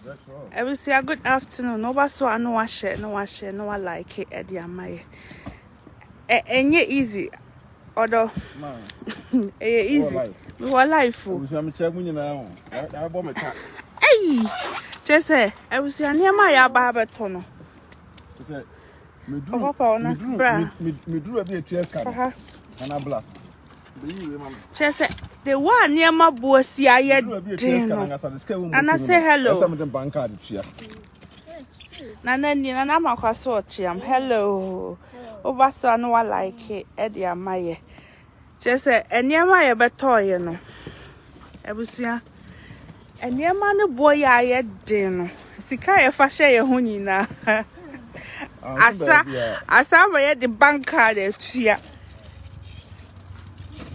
That's wrong. I will say a good afternoon. No, so I know I share, no I like it at the amaya. And yet easy. Although easy. We were life. I'm checking now. I bought my cat. Hey, just say I was near my barber tunnel. Me drew a bit of chest card. And I black. Just say the one near my bossy I had and I say hello. Some of them bank card here. Nana, and I'm a consortium. Hello. Obasa no I like it, Eddie Amaya. Just say, and near my toy, you know. I was here. And near man, boy, I had dinner. Sikaya Fashe, Hunina. I saw my the bank card at here.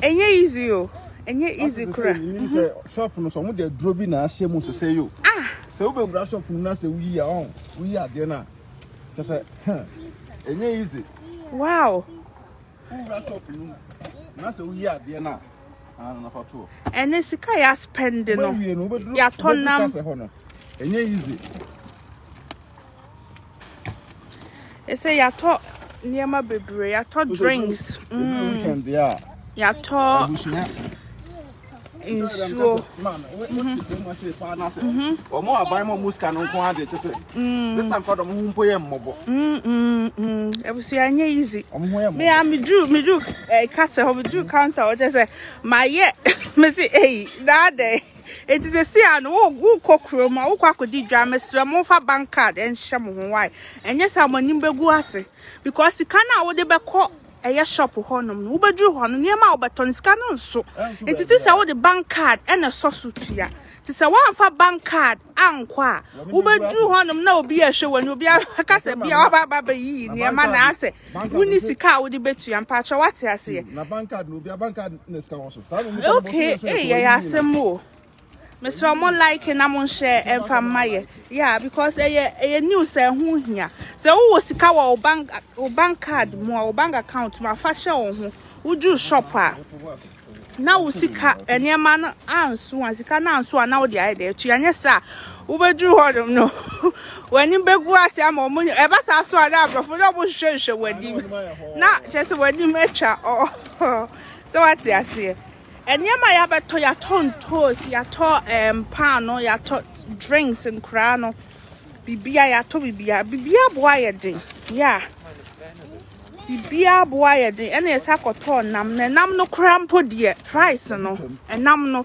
And ye easy, and ye easy crack. Shop no some de drobi na ashemu se say you. Ah, so we grab shop no say we are there na. Just say, and ye easy. wow. Grab shop no na say we are there na. Na for two. And this Sikaya spending on. Ya turn them. And ye easy. They say ya talk near my baby, ya talk drinks. Weekend there. Ya talk in so. Or more buy more muska no quantity to say. This time for the moon poem mobile. I was saying easy. Me, I do a castle, me do counter, or just say, my yet, Missy A, that day. It is a sea and who cook room, who could do dramas, Ramofa bank card and shamu why. And yes, I'm a nimble guasi because the canna would be caught a shop of honum, who be drew on near my baton scanner. So it is all the bank card and a sausage. It's a one for bank card and qua. Who be drew honum no be a show when you be a castle be our baby near man. I say, we need to car with the betty and patch what I say. Na bank card will be a bank card in the okay, hey, I say more. Mr. Someone like and I'm on share and from my yeah, because a news who here. So who was the cow or bank card more bank account my fashion who do shopper. Now we see car and your man answer as you can answer now the idea to and yes sir. Who do hold them no when you beg was I'm on money ever saw that for double show wedding. Not just a wedding matcher or so what's I say. And yeah, my other to your ton toast, your to pan or your to drinks and crano. Bibia ya to bibia boy ding. Yeah. Bibia boy ding. And it's a cotton nam no crampo dear price no. And nam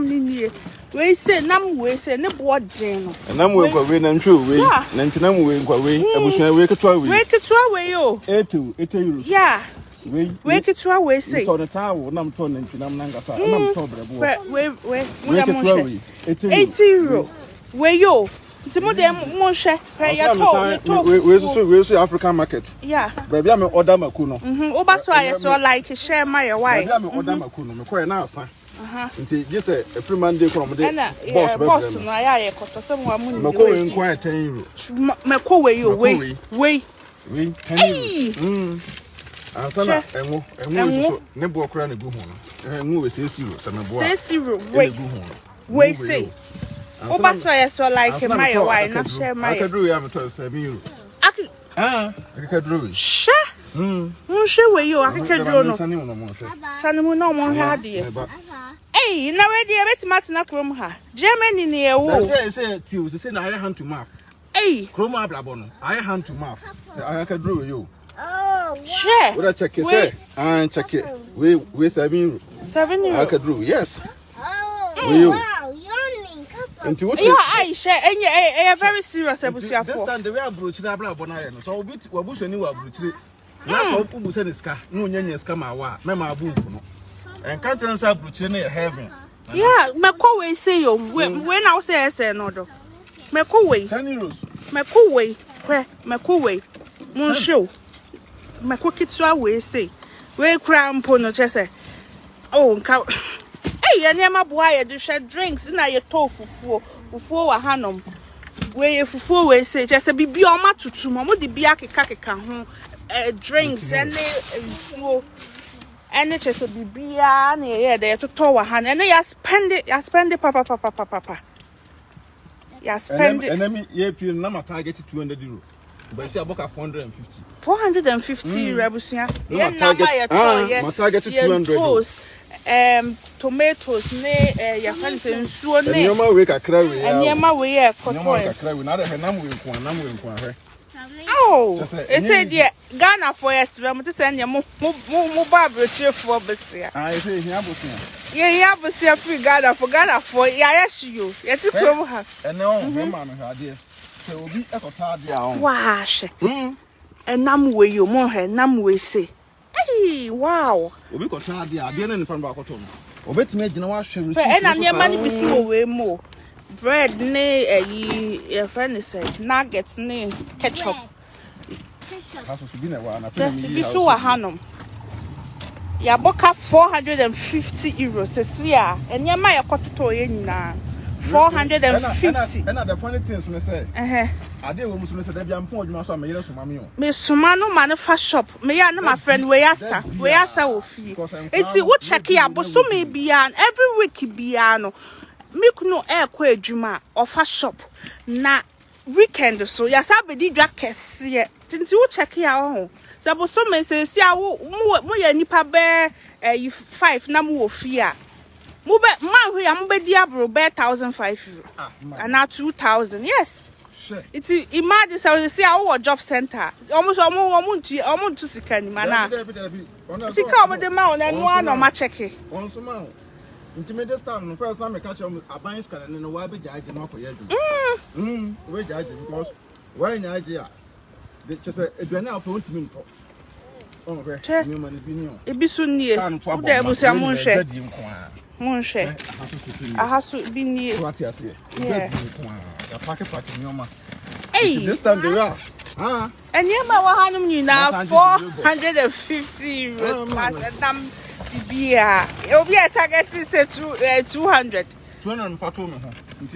ni we say nam we say ne board ding. And nam we go win and true way. Nantinam we go away. I was going to wake it away. Yo. 8 yeah. Wake it to away, say. On the tower, I'm turning to Namangasa. I'm trouble. 80 where yo. It's more than one share. Where's the African market? Yeah. Baby, I'm order Macuno. Obaso, I saw like share my wife. I'm order Macuno. Quite now, sir. Just a free Monday from the boss. I got someone. Mako inquire 10 euros. Mako, where you wait. Ansana emo nebo okra na gu ho no enwo we say 0 samebo a 0 wait say obaso ya so like my why na share my akadru ya meto 7 euro aki akadru we sha she we yo akadru no sanimu no mo ha de eh na we de betima tena krom ha Germany ne e wo say tiu say na I hand to mouth krom ablabo no I hand to mouth akadru we yo. Share. What I check it, say, and check it. We 7 €7. I could do, yes. Wow, into what I share, and you're very serious about your this time. The way I broach the Abrokyire, so we bush and you are broaching. Now, who said it's car, no yennies come out, Mamma Boom. And can't answer broaching heaven. Yeah, McCoy say you when I say, no, McCoy, 10 euros. McCoy, where McCoy, Monsieur. My cookie to away say, we cram pono chese. Oh, cow. Hey, and my boy, do share drinks in your tofu for a hanum. Where you for we say, just a baby or matutu, mamma de biaki kakaka, drinks and so. And it's just a baby, and yeah, they're to tow a hand, and they spend it, papa. ya spend and then ye pin na my target 200 euro. But see about 450. 450 rebusia. Yeah, my target 200. Tomatoes ne ya fancy nsuo ne. Nyoma we kakra we. Nyoma we e kotoy. Nyoma kakra we na de nam we nko ahwe. Oh, it said yeah, Ghana for yesterday. I'm to send you more Abrokyire for Bessia. I say, yeah, Bessia free Ghana for yes, you. Yes, you have. And no, man, idea. So will be a cotard. Wash. And nam way you more her, nam way say. Hey, wow. We got the idea in front of our cotton. Or bet me, you know what? And I'm your money be away more. Bread ne your friend said nuggets ne ketchup. Be so a hanum. Ya boka 450 euros. Sesia and ya my koto na 450. And the funny things we say. I did almost say that I'm poor, you so me sumamio. Me sumano manufacture shop. Me ya no my friend we asa ofi. It's what check ya but so me bian every week biano. Make no air kwa juma of a shop na weekend so ya sabe di dwa kese tinti wo check ya ho sabo so me say sia wo mo ya nipa be 5 na mo ofia mo be man we ya mo be di abro be 1,500 and 2,000 yes sure it's imagine say sia wo job center almost omuntu sika ni mana sika omo de ma ona no ano ma check on so ma intimate stand no first time catch am aban scan no why be judge no akoye adwuma we judge because why nya age a de chese eduana opo ntimi nto on fe mi man bi ni o e bi so nie wo da bu se mo nhwe aha so bi nie what you say yeah the packet mi o ma hey this time they are Enyema wa hanum nyina 450 euros plus and Bia, you'll be a target is 200. 200 for 2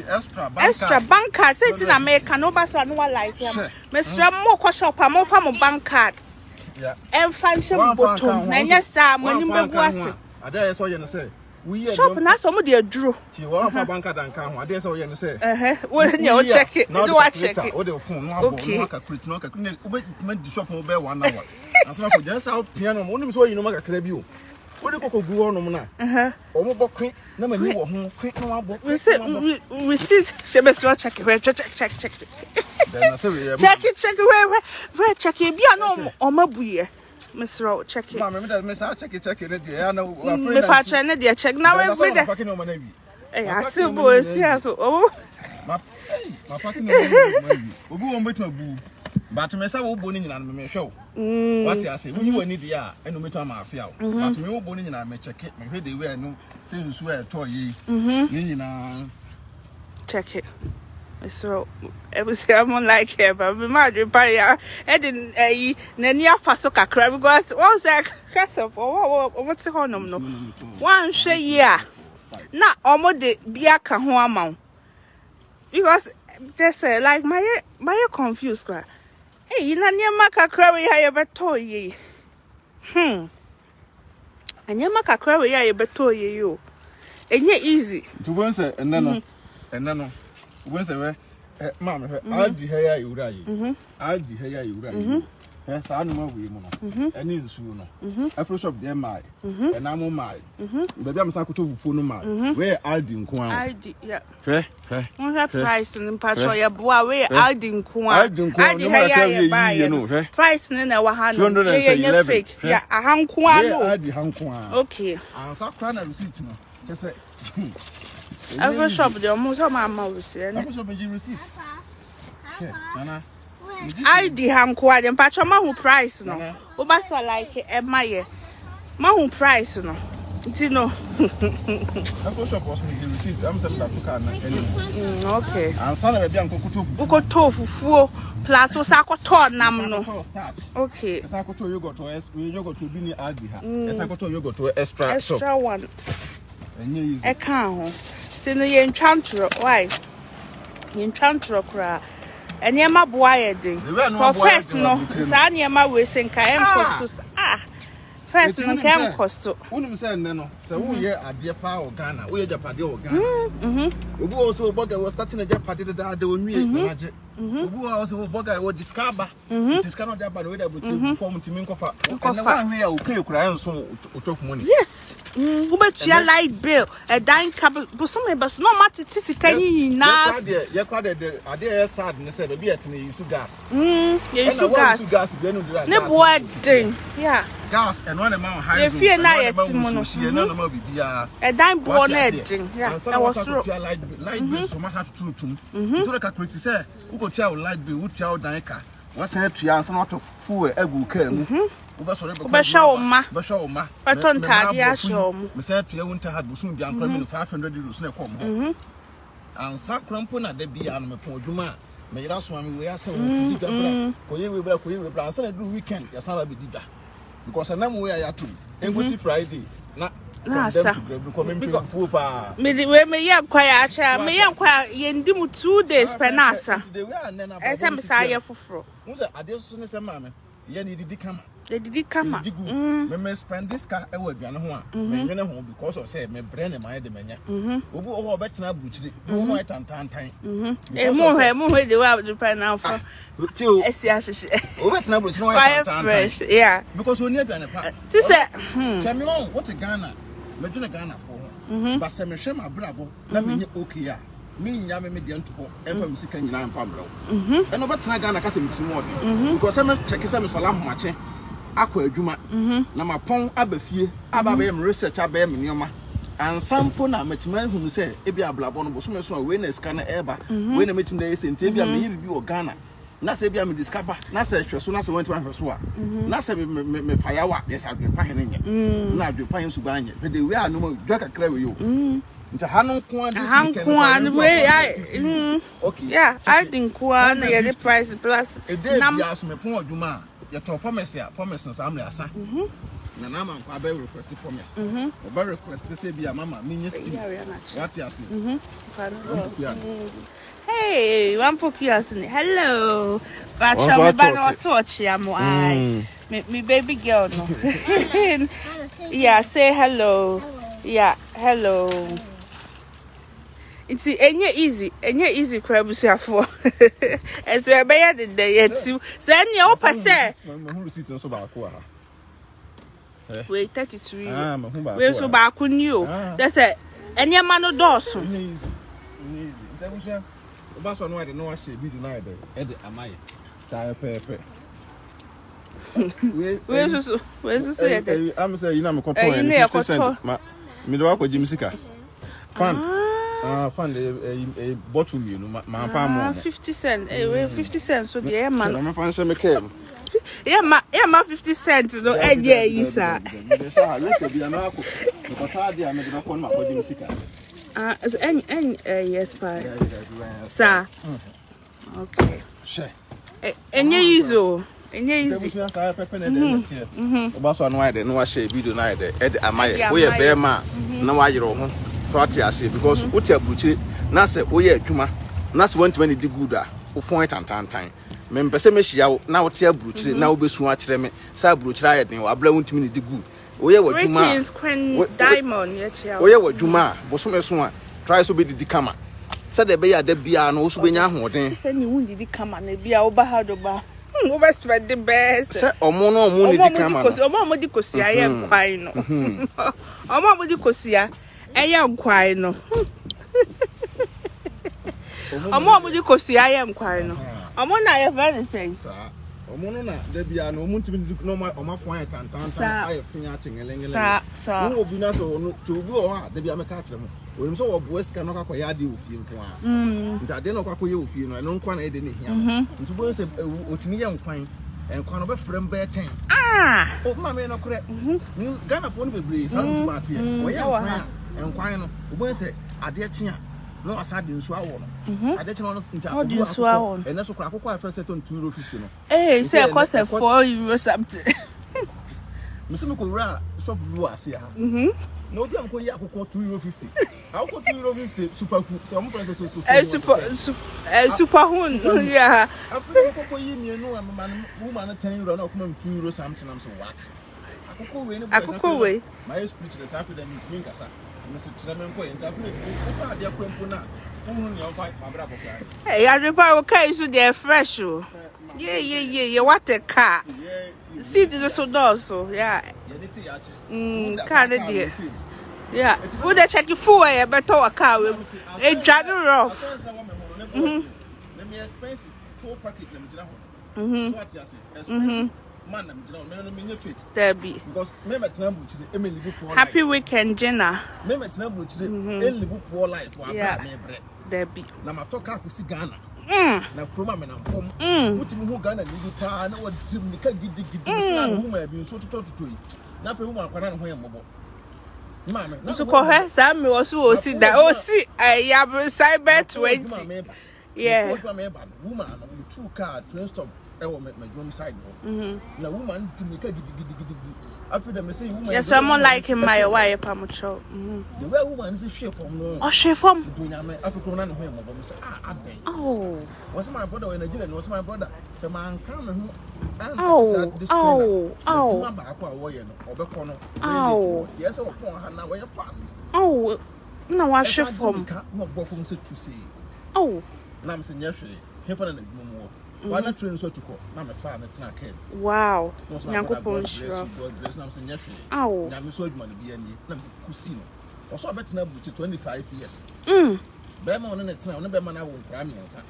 extra bank card. Say in America, nobody no one like him. Mr. Moko shop, I'm more from a bank card. Yeah, and function bottom. And yes, sir, when you was I dare so you say. We shop now some of the drew. You want for bank card and come. I dare so you say. Well, you check it. No, I check it. Or the phone, okay. No, the shop will bear 1 hour. As for just out piano, only so you know, make a crab you. What do you go on now? Almost quick, no man, you were quick. We said, we sit, she must not check it. Check. Check it, where check it. Be a no, or my boy. Miss Rowe, check it. Miss, I'll check it. I know, my patron, dear, check now. I still boys, yes. Oh, my fucking we'll go on with my boo. But me say wo boni nyina me show what you say when you need dia eno meto am afia but me wo boni nyina me check it me hwe dey we no say nsu e to yi ni nyina check it so e be say am like here but me ma dwe pa ya e dey nani afa so kakra because one say kasa o ti honom no one hwe yi a na omo de bia ka ho ama because they say like my confused kwa. Hey, you know, Yamaka Curry, I ever told ye. And Yamaka Curry, I ever told you. And yet easy. To one say, and then, when say, Mamma, I'll be here, you right. I'll be here, you right. Yes, I know we mono. And in sooner. After shop, dear my, and I'm on my. But I'm Sakuto for no man. Where I didn't come. I did, yeah. One have price and patrol your boy, where I didn't come. I didn't buy, you know, price in our hand. 211. Yeah, a hang quan. I did hang quan. Okay. I'm so crying at receipt. Just say, every shop, the almost all my mouse. And every shop, you receipt. I di hankwad and patch ma who price no. Obas like my who price no. It's no. That shop was the receipt. I'm selling that to car. Okay. And son of a young cocoa. Uko tofu full plus was a nam no. Okay. As I go to you go to yogurt to be Aldi. As I go to you go to extra one. I can't. Sino yen chantro. Why? Yen chantro cra. And yama boy, for first no, Sanyama we sink I am First, no can cost. Wouldn't say no, so we are a dear power Ghana, we are Japan or Ghana. We also Bogger was starting a Japan that they will meet magic. We also Bogger or discover. It is cannot Japan with a form to Minkofa. And the one we are okay, crying so talk money. Yes, but your light bill, a dime cup, but some of us no matter can you now. You're quite a dear sad and said, be at me, you gas. Yes, you gas. No boy thing, yeah. Gas and one amount high. If you're not a dime born editing, yeah. I was light bill so much to to the calculate say, who go tell light bill, who tell Danka. What's that to answer not to fool a good care? Bashaw ma, but on Tadia show. Mr. Winter had soon be uncoming 500 euros in a com. And Sacrampona de be on my poor Duma. May that's why we are saying, we will plan do weekend, yes, I'll be did. Because I know where I are to. And we see Friday. Nah, sir. Me young quiet, chair, me young quiet, yendim 2 days per nasa. As I'm Messiah for. I just soon as a mamma. Yenny did come. They did come. Me spend this car a word home because of say me brain and my demania. We go over better butchery, no white and time. More they were the pen now for 2 fresh, yeah. Because we never a part. This tell me what a Ghana, Major Ghana for. But some shame my bravo, let me okay. Me nyame me de ntoko emfa musika nyina emfa mbrawo eno betra Ghana kase mtimi wode because me check say me sola homache akọ adwuma na mapon abafie aba be research aba me nioma ansampo na matima hunu say ebi ablabo no boso me so we na sika na eba we na metim da yese nti ebi me yibi wo Ghana na say ebi me discover na say hweso na say went to hweso a na say me fayawa yes Adwenepahene nye na Adwenepahene su ba nye pe de we anoma dwa kakra we yo nta hanon kwan okay yeah I think kwan na the price plus na ya so me pon adwuma ya to promise no am ya sa na na man kwa be request promise o be request say bia mama me nye steam what ya say hey one pokias hello but me ba no so chia mo ai me baby girl no yeah say hello yeah hello. It's easy crab for. And so I buy the day too. So any open say. Wait 33. We so back on you. That's it. Any man no doors. Easy. That's why no know I say be denied. Ed am I. Say pepe. Where's say I'm say you know me ko point 50 cents. Me do akọ jimisika. Fan. Fan a bottle you know my farm 50 cents. 50 cents so the man. I'm fan say me came. Yeah, ma 50 cents no idea is sir. Let's be an akọ. Because I dey am do ko ma ko jimisika. Yes pa. Sir. Okay. Sure. Enye easy. Obaso no ide no wa share video na ide amaye wo ye be ma na wa yero ho to atiase because wo ti abuchi na se wo ye adwuma na se 120 di good a wo fon tantantan me mpese me hia wo na wo ti abuchi na wo besu a kire me sa abuchi aye den wo abla 120 di good wo ye wadwuma diamond ye chia wo ye wadwuma bo so me so a try so be di kama se de be ya da bia no wo so benya hoden se ni wo di kama na bia wo ba ha do ba we best spread the best. Say omo ni di kama. Omo di kosia ye nkwai no. Omo di kosia ye nkwai no. Omo di kosia ye nkwai no. Omo na ye very say. Omo no na da bia no omo ntimi di no ma omafo aye tantan aye finya chengelengele. Wo obi na so no to obi o ha da bia meka kire mo. Onim so wo bo esika no kakọ ya de ofie nko a. Nta de no kakọ ye ofie no eno nkwa na ede ne hia. Ntu bo se otimi ye nkwan. Enkwan no be frem be 10. O ma me no kure. Ghana fo no bebre sa no smart ye. Wo ye nkwan no obo se ade chi a no asade nsu awo no. Ade chi no nta obo nsu awo. Ene so kura akokọ afa set on €2.50 no. Say e cost €4 something. Mese me ko wura shop lu ase ha. No obi am ko ye akokọ €2.50. Akokọ €2.50 super cool. So am friend so super hun. Yeah. After akokọ yi mienu am man woman €10 na okuma €2 something am so what. Akoko we. My speechless after them is Minkasa. Mr. Tremenko and Daphne, they are Quempuna. Hey, I remember okay, so they're fresh. Yeah. What a car. See, this so also, yeah. Canada. Yeah, would I check you for a better car with a dragon rough? Debbie. Happy weekend, Jenna. Yeah, Debbie. Now, talk up with Ghana. Now, Kroma and Pom, put him who Ghana, you can't know what Jim whom I have been so to talk to you. Nothing woman can run away. Mamma, so call her Sammy also see that. Oh, see, I have a cyber 20. Yeah, woman, 2-car, train stop. I will make my drum side. Now, woman, to make a giddy. After them, say, yes, someone like him, my wife, Pamucho. The well woman is a chef from oh, chef from African and home. Oh, was my brother in Nigeria? Was my brother? So, man, come oh, yes, now we're fast. Oh, no, I chef from not go from to say. Oh, Namson, yes, here for an more. Why not train so to call? I'm a father, it's not kid. Wow, Uncle Ponch. Oh, I'm so money be any Cusino. Or so better now, 25 years. Bearman and it's now, no bearman I won't cry me and son.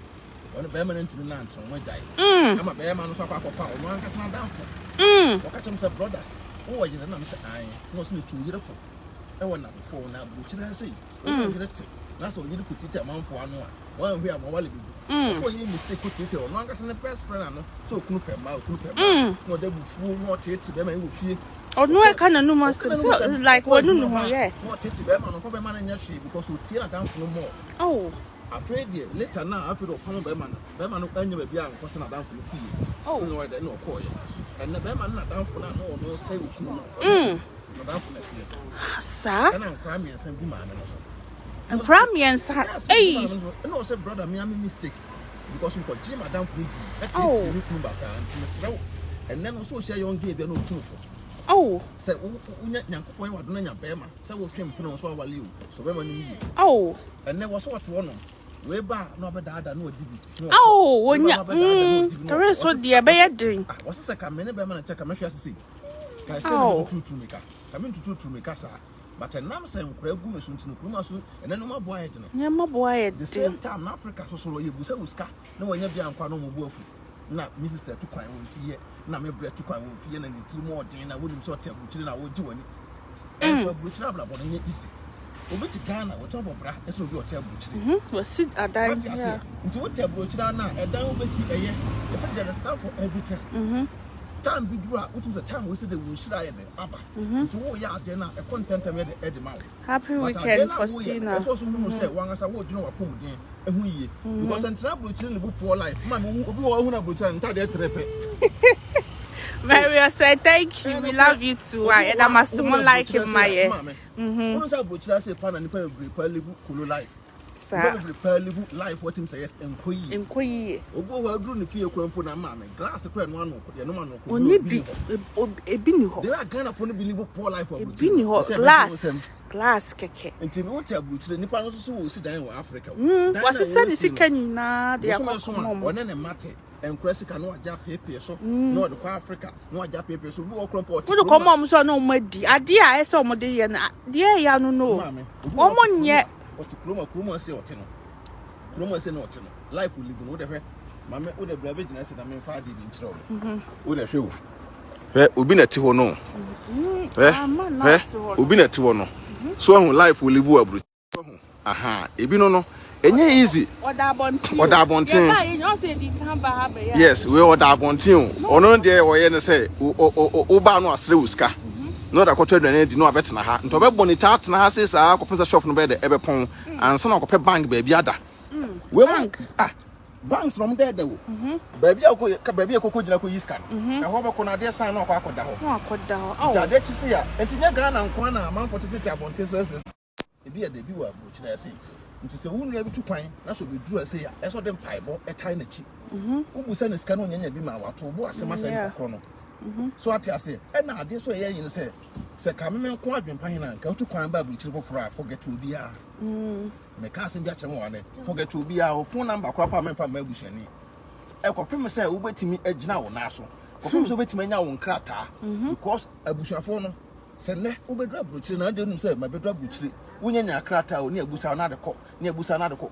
On a bearman into the land from my day. I'm a bearman of Papa, one has not down for. What catch himself, brother? Oh, you know, I wasn't too beautiful. I want not before now, which I say. That's what you could teach a man for one we have a while. So you mistake with teacher, or longer than the best friend. So Knup and Mouth, no, they will fool, not it to them and will fear. Oh, no, I can't know myself like what no more, yeah. What it to them on a man and Yashi because we tear down for no more. Oh, afraid later now, after the follow Beman, Beman of Daniel Bian, person down for the fee. Oh, no, I don't know, Coy. And the Beman not down for that, no, say which no. Sir, and I'm crying and send man and Grammy and hey, no, said brother, me, I'm a mistake because we got Jim down for it. And then also share your own game, no truth. Oh, said, Why was doing your bearman? So we came to so while you, so when oh, and there was what one. Way back, no better than no DB. Oh, when you the rest of the bad drink. What's a second minute bearman and check a measure to see? I said, to make up. Coming to make us. But a Namsen, Crabum, and then no boy. Yeah, my boy, the same time Africa, so you was a no one ever and Quano Wolf. Not Mrs. to cry with fear, not my bread to cry with fear, and 2 more days I wouldn't sort of which I would do any. And so, which I'm about easy. Over to Ghana, whatever bra, that's what you're telling. Was sit at that into what you're brought down now, and down over see a year. It's a there is time for everything. Time be drew up, which is the time we said that we should I and Abba. To ya dinner, a content of Eddie Mouth. Happy weekend for Stina. That's also who say one as I would know a pum day, and we because I'm trouble to live poor life. Man, we all have butcher and tired to Maria said, thank you, we love you too. And I must more like him, my Who's a butcher say, pan and pay life. Prepare live life, what him says, and queen. Over drew the fear crump on a mammy, glass of cream one of no one. Only be a binny. They are kind of funny believe poor life of a binny glass cake. And Tim won't tell Butcher, the Nippon also sit down in Africa. What's the sun is a canina? They are one and a matter. And Cressica, no, a jap paper, so no, the Africa, no, a jap paper, so walk crump or to come on, so no, my dear. I dear, I saw my dear, and dear, ya no, one yet. What to Kruma say or Tino? Kruma say no, life will live in whatever. Mamma would have bravage and I said, I'm in 5 in trouble. Would have show. We've been at Tivono. We've been at Tivono. So life will live well. Aha, if you know, and easy. Or Dabontin. Yes, we are Dabontin. Or no, dear, or any say, Obano Slewska. Not a quarter than any no better. And to be bonita, and I says, I open the shop no better ever pong, and some of a bank baby other. Well, banks from there, though. Baby, baby, a cocoa yiscan. I hope I can idea sign off. I could down. Oh, I let you see her. And to Ghana and Kwana, a man for 50 abontis. It be a debut of which I see. It is a wound able to pine. That's what we drew a say. I saw them pipe a tiny chip. Who will send a scan on any be my water, was a master chrono. so ati ase e na ade so ye yin se kameme ko Adwenepahene na nka otu kwan ba Abrokyire foforo forget obi a me ka asem bi a kyerem wane forget obi a phone number kwa pa memfa ma abusuani e kopem se wo betimi agina wo na so kopem se wo betimi anya wo nkrata because abusuafo no se ne wo bedru Abrokyire na ade nu se ma bedru Abrokyire wonya krata o ne abusa na de ko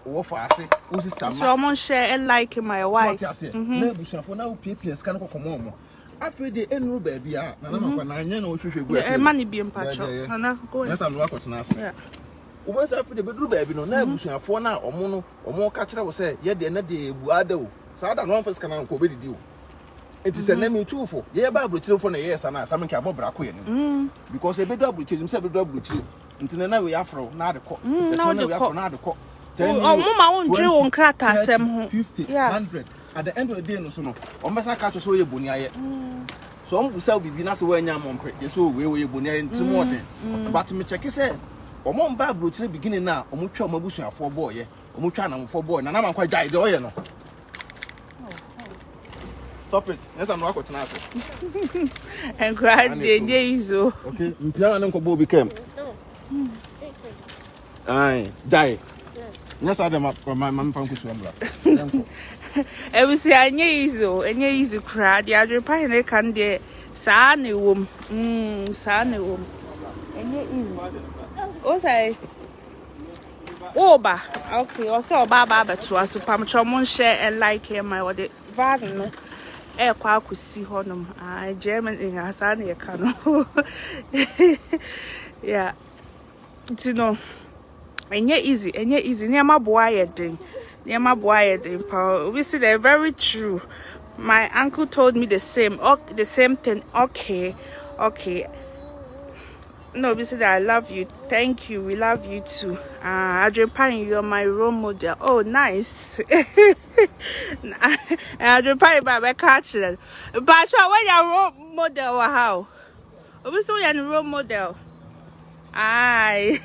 wo fa ase wo sister ma so mo share like my wife na abusuafo na wo pps kan ko komo mo afre de enru ba bia na makwa na anya na wo hwehwe gu ase e mani bi mpacho na go na sam wa kwotena ase wo ba sa afre de bedru ba bi no na abusuafo na omo ka kire wo se ye de na de ebu ada o sa da no mfa sika na ko bedidi o enti se na me tuufo ye ba Abrokyire fo na ye sa na sam nke abobra ko ye ni because e bedu Abrokyire se bedu Abrokyire enti na we afro na de ko na de ko mo ma won dwe won krata asem ho 50 100 at the end of the day no so no ombesa ka so ye boni aye so ombusa bibi na so wanya mompre ye so we ye boni aye ntimo de but me check say omo mba Abrokyire beginning na omo twa omabusuafo boy omo twa na mfo boy na na mankwa jai de oye no stop it yes I'm not going to and grad de izo okay mpia na nko bo bi kem ai jai yes I dem my fan kusu ambra e we say anye izo kra de Adwenepahene kan de saa ne wom anye izo o say oba okay o say oba ba to aso pam chomon share and like here my what the van no e kwa akusi honom German in asane ye kano yeah tino enye easy niam boa ye den we see they're very true. My uncle told me the same thing. Okay no, we said I love you, thank you, we love you too. Adwenepahene, you're my role model. Oh, nice. Adwenepahene, but catch it. But when your role model, how? We saw your role model. Aye.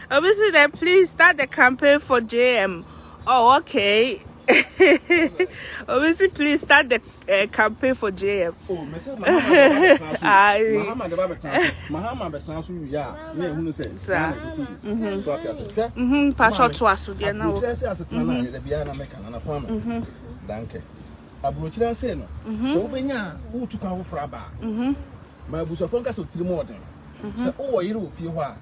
Obviously, then please start the campaign for JM. Oh, okay. Obviously, please start the campaign for JM. Oh, Mr. Mahama Besansu, yeah, me who says, Pacho to us, dear. Now, as a Tana, the Biana Mekan and a farmer. Danke. Abrokyire say no. So, Benya, who took our fraba. My busafonka so 3 more than. So, oh, you will feel why.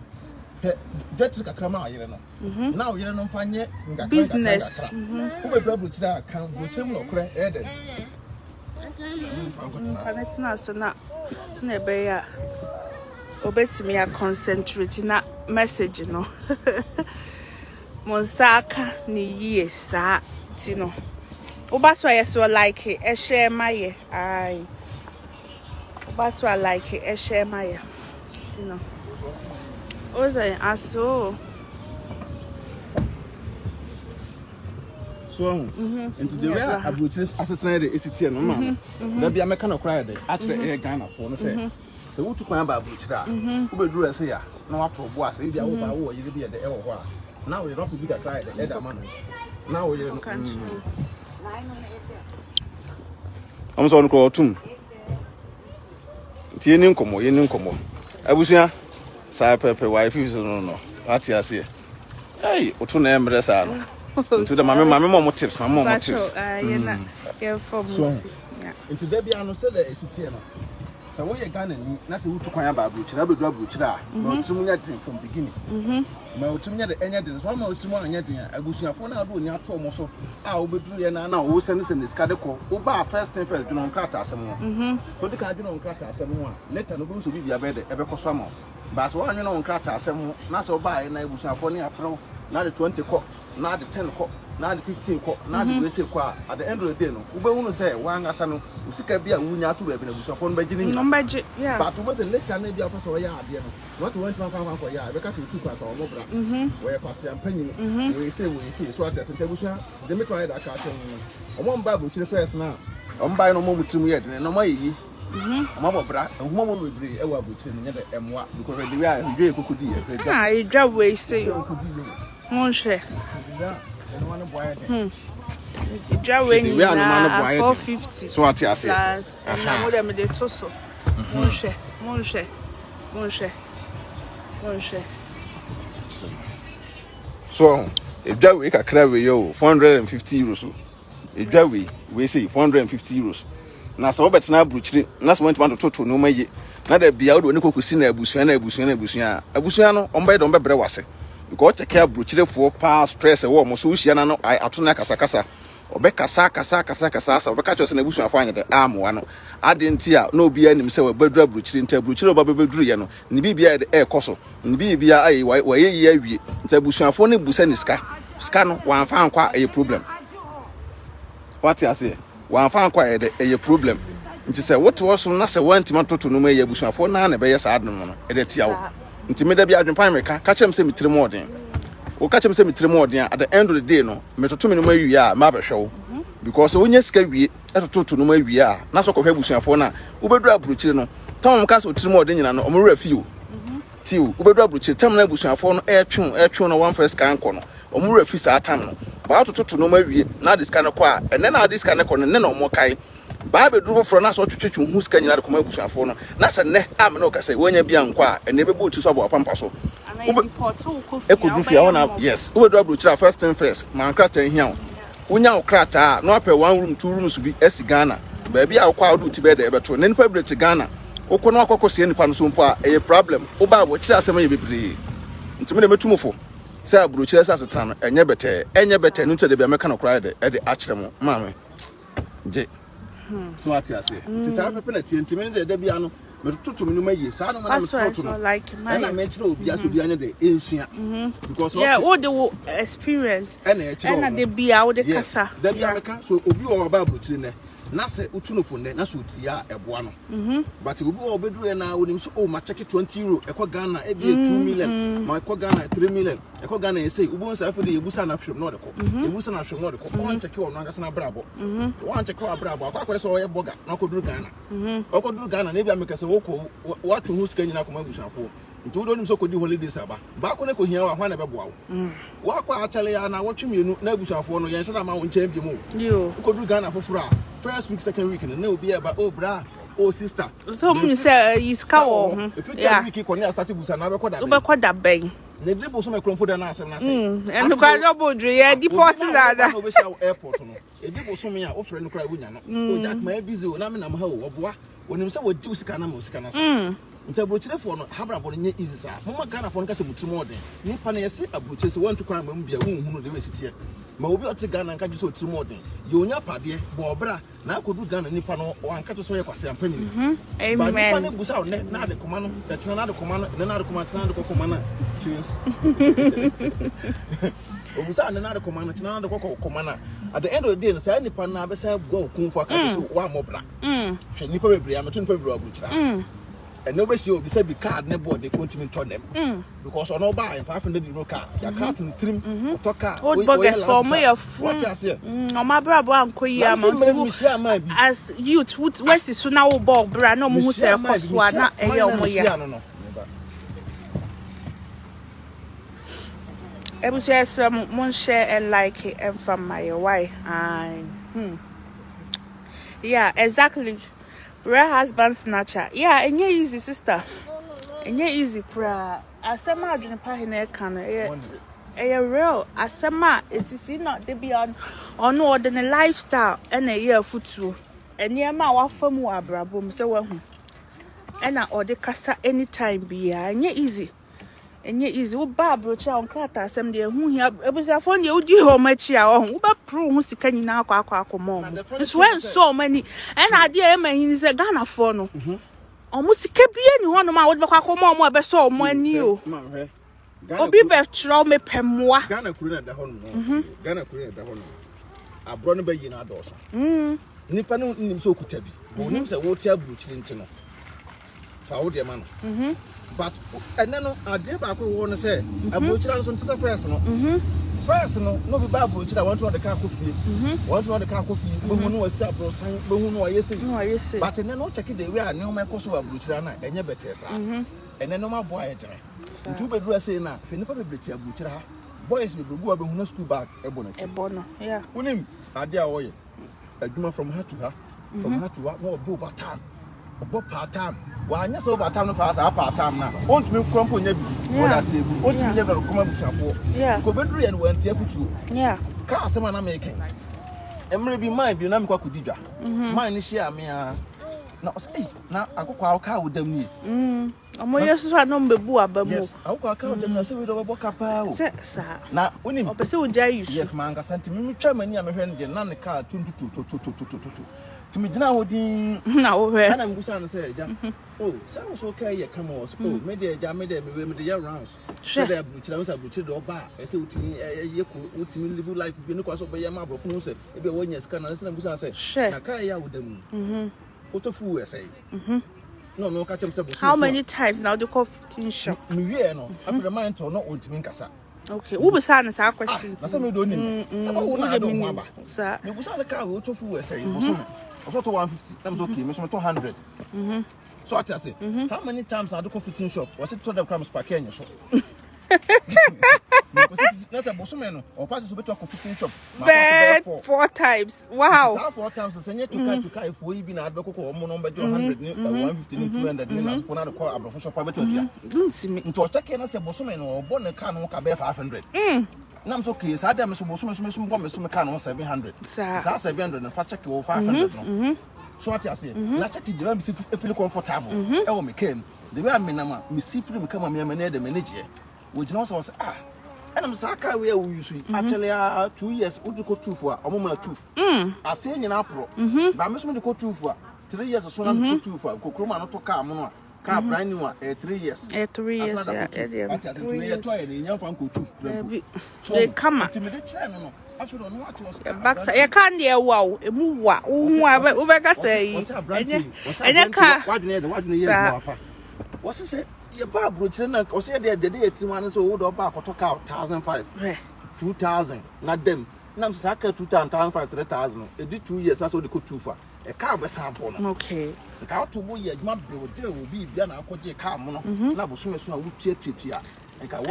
Get a crama, you know. Now you don't find yet business. Who will double that account with him or credit added. It's not so not never obey me a concentrate in that message, you know. Monsaka ni ye sa tino. That's why I so like it. I share my aye. That's why I like it. I share my tino. Oza aso. So into the way Abrokyire assetna dey esitie no ma. Da bia meka no cry dey. Actually e Ghana for no say. So wo tu kwan ba Abrokyire a. Wo be duru ese ya. Na wa to bo ase bia wo ba wo yire bia dey e wo ho a. Now you don't be that try the elder man. Now you I'm so on call tum. Tie nkomo. Abusua sa pepe wife is no party ase hey otu na emre sa no into the mama mom tips yeah for yeah into there bia no say the esitie no so we Ghana ni na se wutu kwan ba Abrokyire Abrokyire a no tum nya tin from beginning ma otum nya the enya din so ma otum anya din abusuafo na do nya to mo so a obeduru ye na wo send ska de ko wo ba first thing first bi no nkrata asem no so de ka bi no nkrata asem no a later no bi so bibia be de e be koso ama ba so anwe no nkrata asem na so ba ye na abusuafo ne afro na de 20 ko na de 10 ko na de 15 ko na de we say ko at the end of the day no wo be hunu say wan asa no usika bia wunya to ba bi na abusuafo no ba gini no ba gi yeah but wo say later na bia so ya ade no no so want fan ko ya be ka so tu kwa ka omo bra we kwase ampanyi we say so at the abusua de me try that ka so omo mba Abrokyire first na omba no mo mutum ye de no ma yi omo bobra omo mo bebre e wa Abrokyire nya de emwa because the way I dwe kokodi e dwa we say yo mon che Drawing we are no man boy 450 so what you say plus na mo dem dey to so mon hwe so if that we kakra we yo 450 euros if that we say 450 euros na so betena abruchiri na so want to no maye na da bia wo ne kokosi na abusua no ombe do bebre wase because check abruchiri for pa stress e wo mo so hia na no ato na kasa obekasa sa obeka chose na abusua fa anya de amwa no ade ntia na obi anim se wabadru abruchiri nta abruchiri oba bebedru ye no ne bibia de ekoso ne bibia ayi waye ye awie nta abusua fo ne busa ni ska no wan fa ankwa a problem what you say wan fa ankwa a problem nti se what was na se want matoto no maye abusua fo na na be ye sa adno no e de tia wo nti me da bia adwenpan meka ka chem se mitire modern wo ka chem se mitire modern at the end of the day no metoto me no mawie a ma behwe because wonya sika wie etoto no mawie a na so kohwe abusua fo na wo bedu abruchire no tam ka so tire modern nyina no omru afi o ti wo bedu abruchire tam na abusua fo no etwe no one first kan ko no omru afi sa tam no ba atoto no mawie na this kind of kwa ene na this kind of ko no ne no mo kai ba be duro fro na so twetwe hu sika nyina de koma abusua fo no na se ne am no ka se wonya bia nkwa ene be bo tu so abo pampa so yes we do abrochira first thing first man krata hia wonya krata no apɛ 1 room 2 rooms bi esi Ghana ba bia akwa odu ti be de ebeto ne nipa brete Ghana okɔ no akɔkɔ nipa no so mpo a e problem wo ba bo kira asɛm ye bebre ntimi de metumofo sɛ abrochira sɛ asetan enye bete no nte de bia meka no kra de akyerɛ mo maame je so what you say it is happen na ntimi de bia no metoto me no maye sa no na metoto no like my na me kire obi aso bia nya de ensua because yeah all the experience and the bia all the kasa da bia meka so obi o ba abrochire ne na se utunofo ne na so tia eboa no but obi o beduru na onim so o ma check 20 euro ekọ Ghana e bi 2 million ma ekọ Ghana 3 million ekọ Ghana e say ubu nsa afede ebusa na hwem no de ko ebusa na hwem no de ko on check o no agasa na brabo on check o brabo akwa so o ye boga na ko duru Ghana okọ duru Ghana na bia meka se wo ko watu hu sika nyina akoma ebusanfo nti wo do nim so ko di holidays aba ba ko ne ko hia wa hwa na be boa wo akwa achale ya na wotwemienu na ebusanfo no yen hye na ma wo nche bi mu yo ko duru Ghana foforo a first week second week na obi eba oh bra oh sister so me say is ka wo yeah week ko ne start busa na be ko da ben ne dribo so me krompo da na asem na say en ko adobo dru ye deport da no be sha airport no e dribo so me a ofre no kra wonya no o jack ma busy o na me na ma ha wo boa onim say wo di usika na ma usika na say nta abrochirefo no habra bo nye easy sa mama Ghana fo no ka se mutu modern nipa na yesi abrochire se wantu kwa mam bia wo hunu de we sitie ma obi ote Ghana nka ju so tiri modern ye onya pade bo obra na akodu Ghana nipa no wanka to so ye kwase ampani amen ba nipa ne busa ne na de koma no de tena na de koma no ne na de koma tena de koma na cheers obusa ne na de koma no tena na de koma na at the end of the day no say nipa na be say go kunfo aka so wa mobra hwe nipa bebre ameto nipa bebre abrochira and nobody see obi say be card ne board they continue to them because on buy 500 euro car your card in trim to car old bogus for me of what you say on my brabo anko yi amount as youth west is na wo ball bra no mu say cost wa na eye omo ya ebu say some mon share and like it and from my why and yeah exactly. Real husband snatcher. Yeah, and yeah, easy sister. And yeah, easy pra. Asema Adwenepahene kan. Yeah, real. Asema is not they be on ordinary lifestyle and a year footru. And yeah, ma wa famu abrabo say wa hu. And na ode kasa anytime be and yeah, easy. And yeah, easy. Wo ba abrocha on krata asem de hu hia ebusafo de odi ho machi a wo ba pro hu sika nyina akwa mom. It's when so many and ade e ma hin say Ghana for no. Omo sika bia ni ho no ma wo be kwa mom e be so omo ani o. Obi be tro me pemoa. Ghana kuru na da ho no. Ghana kuru na da ho no. Abro no be yi na do so. Nipa no nim so okuta bi. Wo nim say wo ti abrochiri ntino. Fa wo de ma no. But and then ade ba ko wo no say abrochira so ntisa first no be ba abrochira want to the car coffee want to the car coffee be hu no wasi abro san be hu no ayese but then no check the way a ne o make so abrochira na enye better sa and then no ma boy ejere ntu be dura say na hwe nipa be breti abrochira boys be go be huna school bag ebono yeah unim ade a woye adwuma from her to her from her to her no over time obo part time wa anya so over time no part time na won't me crumple nya bi what I say won't me never come abusafo go bedru ye no wanti afutuo yeah ka asema na making emre bi mind bi na me kwa kudidwa mind ni share me na say na akokwa aka wodam ni omo yesu so no mbebu abamu yes akokwa aka wodam na se we do boka pa o sa na unim opese wo dia yusu yes man ga santi me twa mani a mehwe ne na ne ka tuntutu timi gina hodin na wo hwe ana mbusa no say eja oh say so kai ye come us oh me de eja me de ya rounds so de abruchira we say abruchira do ba e say utimi ye ko utimi live life bi ne kwa so be ya ma abrofo no say e be wonya sika na say na mbusa say na kai ya wodamu otofu we say no catch him say how many times now the coffee shop me wie no after mind to no ontimi nkasa okay wo busa na sa questions na say me do nim say wo na do ho aba sa me busa ka wo otofu we say boso also to 150 times okay me so 200 so I say how many times I do coffee tin shop was it 200 grams per can so because boso me no or pass so better coffee tin shop 4 times wow 4 times say to kai for you be na adbe kokko omo no bejo 100 ni 150 ni 200 ni na for na call abrofo shop beto dia ntimi nto check na say boso me no obo ne ka no ka be 500 nam so okay sa dem so boso me go me so me ka no 700 sa 700 na fa check wo 500 no so what you say na check the way me feel comfortable e wo me came the way me na ma me see free me come me na the manager we just say and I'm saka we use actually 2 years we go 2 for omoma 2 I say nyina pro ba me so me go 2 for 3 years so na go 2 for kokroma no to car mo no car brand new 3 years 3 years yeah they come no actually no what was back you can dey wow emu wa hu abeka say enya ka what do you papa what say your Bible na o say dey etim an so wo do ba akoto ka 1005 2000 na dem na so saka 2005 3000 e di 2 years so dey ko 2 fa e ka be sample no okay e ka to bo ye adwuma be wo dey obi bia na akoje ka mo no na bo so me so a wo tuatua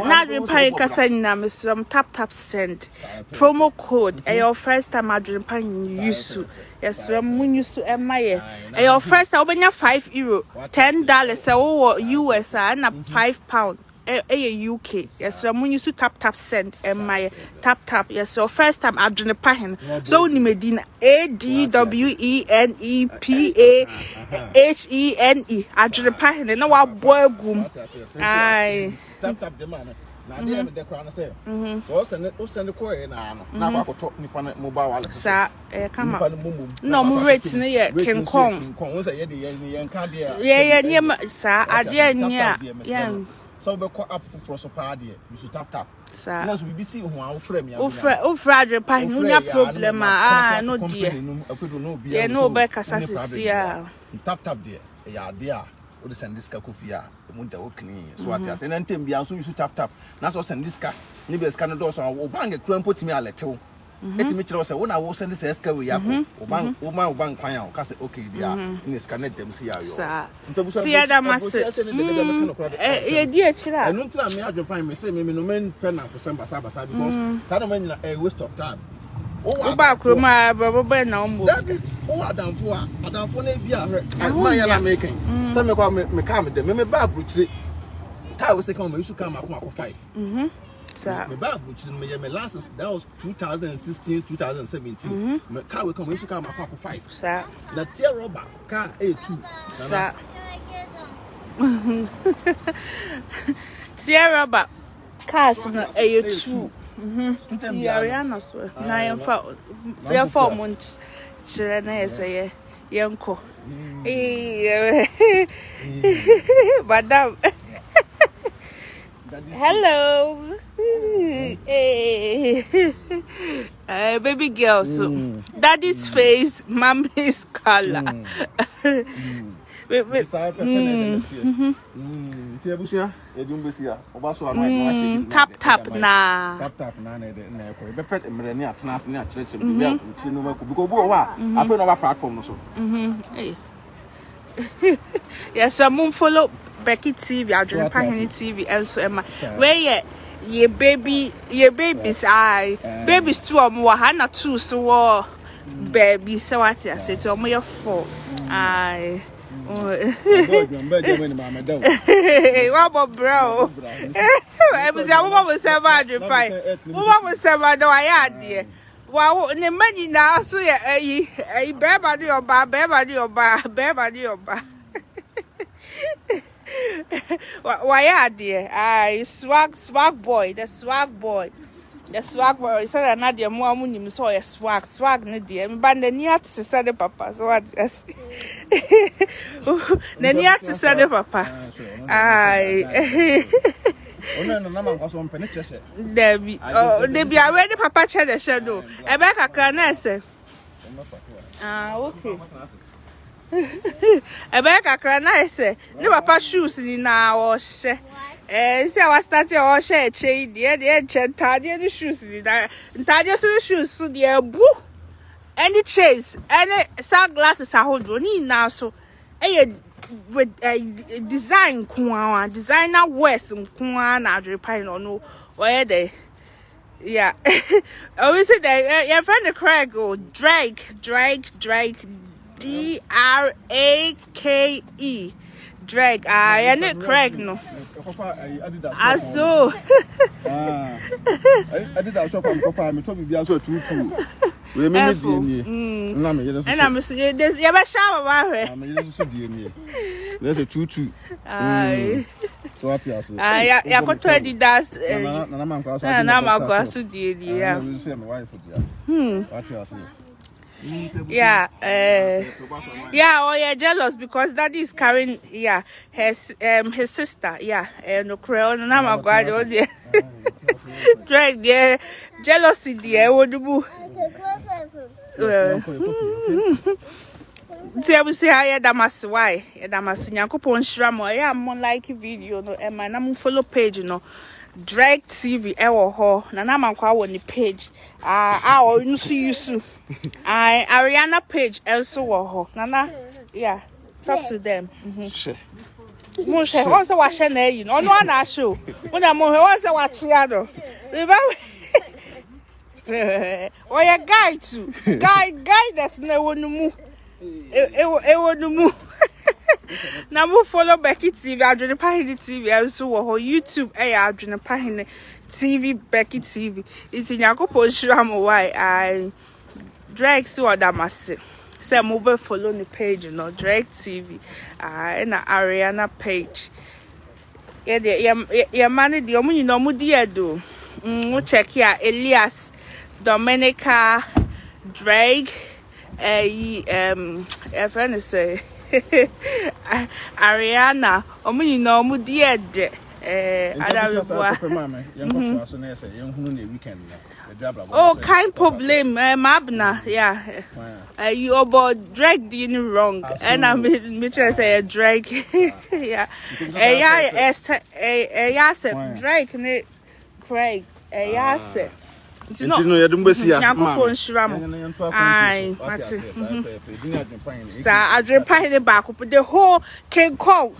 na Adwenepahene kasa nyina me so tap send promo code your first time Adwenepahene use yes mun use emaye your first time obenya €5 $10 say wo US na £5 UK yes mun use tap send emaye tap yes your first time Adwenepahene so ni medina ADWENEPAHENE Adwenepahene na wa boy gum ai tap the man na dey me the crown say so send the coin na kwa to nipa mobile wallet sa kama no mo rate ne ye King Kong won say ye dey ye kan dey ye sa ade nya ye so be call up for so pa dey you should tap sa na so BBC ho a wo frame ya wo Adwenepahene unya problem no dear ye no be kasa sisia tap dey ya dey a o de send this ka kofia mo da okni so ati ase na ntem bia so you tap na so send this ka ni be scan do so o bank kura mpotimi aletew etimi kire say wo na wo send this ka we yako o bank kwan ya o ka say okay dia ni scan dem si ya yo ntabuso ti ya da masse ye di akira enu ntra me Adwenepahene me say me no men pen na for basa because sa do man a waste of time o ba kroma baba na ombo o adamfo na bia man ya na making say me kwa me ka me dem me ba Abrokyire ka we say come me use come akọ 5 sa me ba Abrokyire me ya me last that was 2016 2017 me ka we come use come akọ 5 sa na tie rubber ka A2 sa tie rubber cars no A2 Ariana so na ya fa month chire na yeseye yenko madam hello baby girl so daddy's face mommy's color tap na platform so yes so follow Becky TV Adwenepahene TV and so Emma where Ye babies I babies two or more hana two so baby so what I say to me 4 I what about bro I was a woman with 705 woman with 7 do I had dear wow the money now so yeah a baby do your ba why are dear? I swag boy, the swag boy. The swag boy said another more money so a swag ne dear. But the near to say papa, so what yes. The near to say papa. I Debbie, oh, Debbie, I read the papa chair the shadow. I back a canesse. Okay. Ebeka krana ese ne papa shoes ni na o hye se I was starting o hye eche de chentade ni shoes ni da ntade so shoes so de bu any chase any sunglasses ahodro ni na so with design kwa designer wears kwa na Adwenepahene no where they yeah I say that your friend the Craig go Drake Drake Drake I need Craig no aso I did that shop and me to be aso 22 we me die ni na me yede so and I'm say this you be shower ba hwe me yede so die ni there's a 22 so what you say ya ko to Adidas na man kwa so na ma kwa so die ya we say my wife dia what you say yeah oh yeah jealous because daddy is carrying his sister no crown na ma gwa de drag there jealousy there wodubu we say I damas why damas nyankopon hira mo ya mo like video no e ma na mo follow page no Drag TV ewo ho na mankwa wo ni page o nsu yusu Ariana page also wo ho na talk to them mo she on se wa she na yi no no na show mo na mo on se wa chia do o ya guy too guy that's na wonu mu e wonu mu na mo follow Becky TV Adwenepahene TV also wo YouTube Adwenepahene TV Becky TV it's nyankopon hira mo why I drag so adamase say mo be follow the page no Drag TV na Ariana page ya man de omo nyina omo di edo mo check here Elias Dominica Drag friend say Ariana omuni no mu die de oh kind problem mabna you about drag the wrong and I me say drag drag ne Craig say no you don't see ya ai sa Adwenepahene back up the whole can call